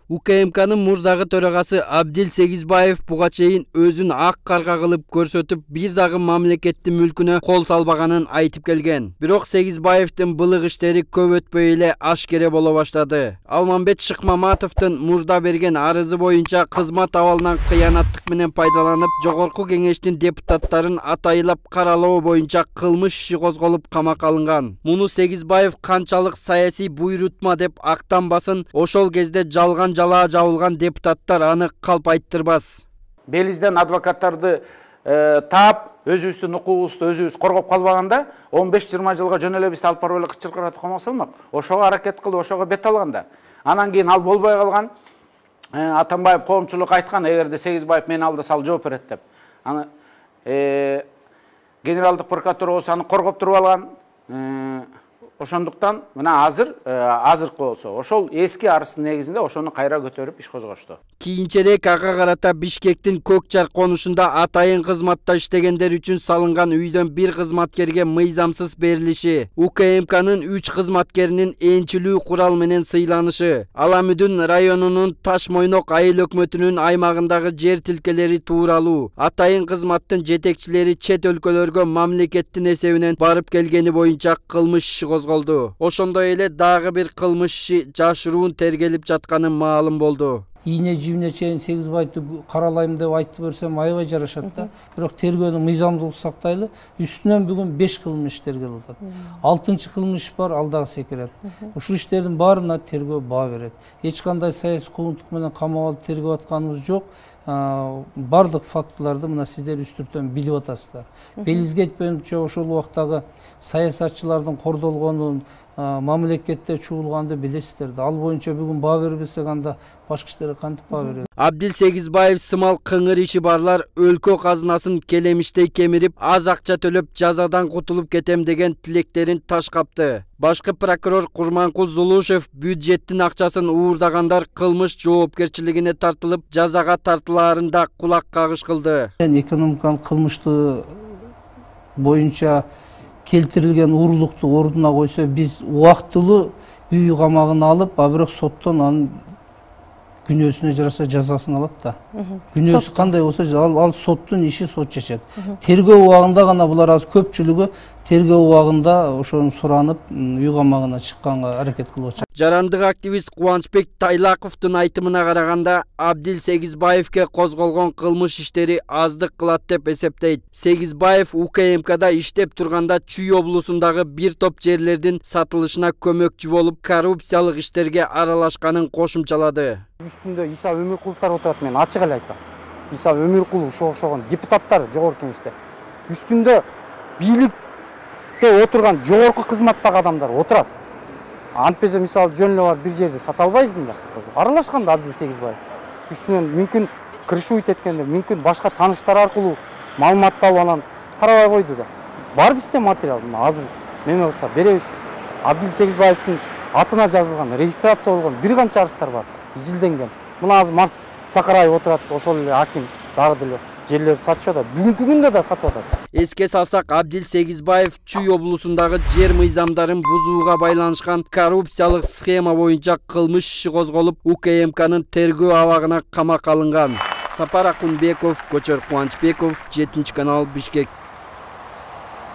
УКМКнын мурдагы төрагасы Абдил Сегизбаев буга чейин өзүн ак карга кылып көрсөтүп, бир дагы мамлекеттин мүлкүнө кол салбаганын айтып келген. Бирок Сегизбаевдин былык иштери көп өтпөй эле ашкере боло баштады. Алмамбет Шыкмаматовдун мурда берген арызы боюнча кызмат абалынан кыянаттык менен пайдаланып, жогорку кеңештин депутаттарын атайлап каралоо боюнча кылмыш иши козголуп камакка алынган. Муну Сегизбаев канчалык саясий буйрутма деп актанбасын, ошол кезде жалган жалаа жабылган депутаттар аны калп айттырбас. Белизден адвокаттарды таап, өзүбүздүн укугубузду өзүбүз коргоп калбаганда 15-20 жылга жөн эле бизди алып барып эле кычыркыратып камакка салмак. Ошого аракет кылды, ошого бет алганда. Анан кийин ал болбой калган. Атамбаев коомчулук айткан, эгерде Сегизбаев мени алда сал жооп берет деп. Аны генералдык прокуратура аны коргоп туруп алган. Ошондуктан мына азыркы болсо ошол эски арыздын негизинде ошону кайра көтөрүп иш козгошту. Кийинчерээк ага карата Бишкектин Көк Жар конушунда атайын кызматта иштегендер үчүн салынган үйдөн бир кызматкерге мыйзамсыз берилиши, УКМКнын 3 кызматкеринин энчилүү курал менен сыйланышы, Аламүдүн районунун Таш Мойнок айыл өкмөтүнүн аймагындагы жер тилкелери тууралуу, атайын кызматтын жетекчилери чет өлкөлөргө мамлекеттин эсебинен барып келгени боюнча кылмыш иши козголду. Ошондой эле дагы бир кылмыш иши жашыруун тергелип жатканы маалым болду. Ийне жибине чейин Сегизбаевди каралайм деп айтып берсем аябай жарашат да. Бирок тергөөнүн мыйзамдуулук сактайлы. Үстүнөн бүгүн 5 кылмыш тергелип атат. 6-чы кылмыш бар, ал дагы секирет. Ушул иштердин баарына тергөө баа берет. Эч кандай саясий куугунтук менен камап алып тергеп атканыбыз жок. Бардык фактыларды мына сиздер үстүртөн билип атасыздар. Белизге жетпөйүнчө ошол убактагы саясатчылардын кордолгонун, мамлекетте чуулганды билесиздер да. Ал боюнча бүгүн баа бербесек анда башка иштерге кантип баа беребиз? Абдил Сегизбаев сымал кыңыр иши барлар өлкө казынасын келемиштей кемирип, аз акча төлөп жазадан кутулуп кетем деген тилектерин таш капты. Башкы прокурор Курманкул Зулушев бюджеттин акчасын уурдагандар кылмыш жоопкерчилигине тартылып, жазага тартылаарында кулак кагыш кылды. Экономикалык кылмышты боюнча келтирилген уурулукту ордуна койсо, биз убактылуу үй камагына алып, бирок соттон анын күнөөсүнө жараса жазасын алат да. Күнөөсү кандай болсо, ал соттун иши, сот чечет. Тергөө убагында гана булар аз көпчүлүгү тергөө убагында ошону суранып, үй камагына чыкканга аракет кылып атышат. Жарандык активист Кубанычбек Тайлаковдун айтымына караганда, Абдил Сегизбаевке козголгон кылмыш иштери аздык кылат деп эсептейт. Сегизбаев УКМКда иштеп турганда Чүй облусундагы бир топ жерлердин сатылышына көмөкчү болуп, коррупциялык иштерге аралашканын кошумчалады. Üstünde İsa Ömürkullar oturat, men açık ele aytam. İsa Ömürkul uşoğun депутаттар жогорку кеңеште. Üstünde бийликте отурган жогорку кызматтагы адамдар отурат. Антпесе мисалы жөн эле бар бир жерде сата албайсыңдар. Аралашкан да Абдил Сегизбаев. Üstүнөн мүмкүн крышуйт эткенде, мүмкүн башка тааныштар аркылуу маалымат алып анан карабай койду да. Бар бизде материал, азыр неме болсо беребиз. Абдил Сегизбаевдин атына жазылган, регистрация болгон бир канча арыздар бар. Изилденген. Мына азыр Марс Сакараев отурат, ошол эле аким дагы деле жерлерди сатышат да, бүгүнкү күндө да сатып атат. Эске салсак, Абдил Сегизбаев Чүй облусундагы жер мыйзамдарын бузууга байланышкан коррупциялык схема боюнча кылмыш иши козголуп, УКМКнын тергөө абагына камакка алынган. Сапар Акунбеков, Көчөр Кубанычбеков, 7 канал, Бишкек.